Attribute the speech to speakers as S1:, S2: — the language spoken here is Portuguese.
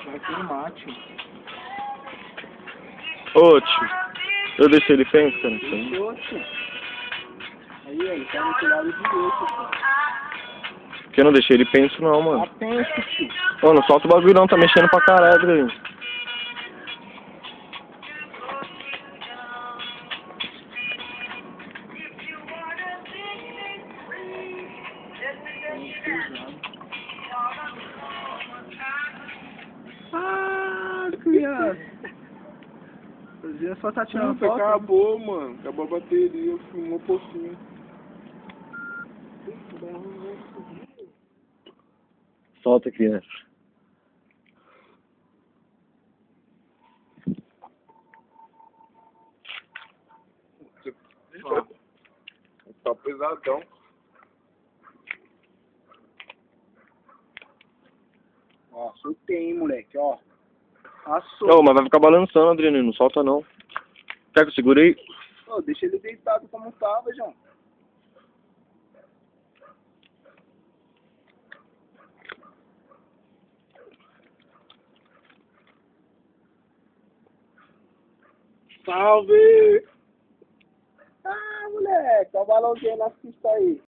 S1: Vai ter um mate.
S2: Ô, tio. Eu deixei ele pensando assim.
S1: Oxe. Aí, ele tá no lado direito.
S2: Porque eu não deixei ele penso não, mano.
S1: Tá tenso, tio.
S2: Ô, não solta o bagulho não, tá mexendo pra caralho aí.
S1: Ah, criança. Você só tá tirando
S3: Puta,
S1: foto?
S3: acabou, mano. Acabou a bateria, filmou pouquinho.
S2: Solta, criança.
S3: Tá pesadão.
S1: Ó, soltei, hein, moleque, ó. Assou.
S2: Ô, mas vai ficar balançando, Adriano, não solta não. Quer que eu segure aí?
S1: Ô, deixa ele deitado como tava, João.
S3: Salve!
S1: Ah, moleque, ó o balãozinho na pista aí.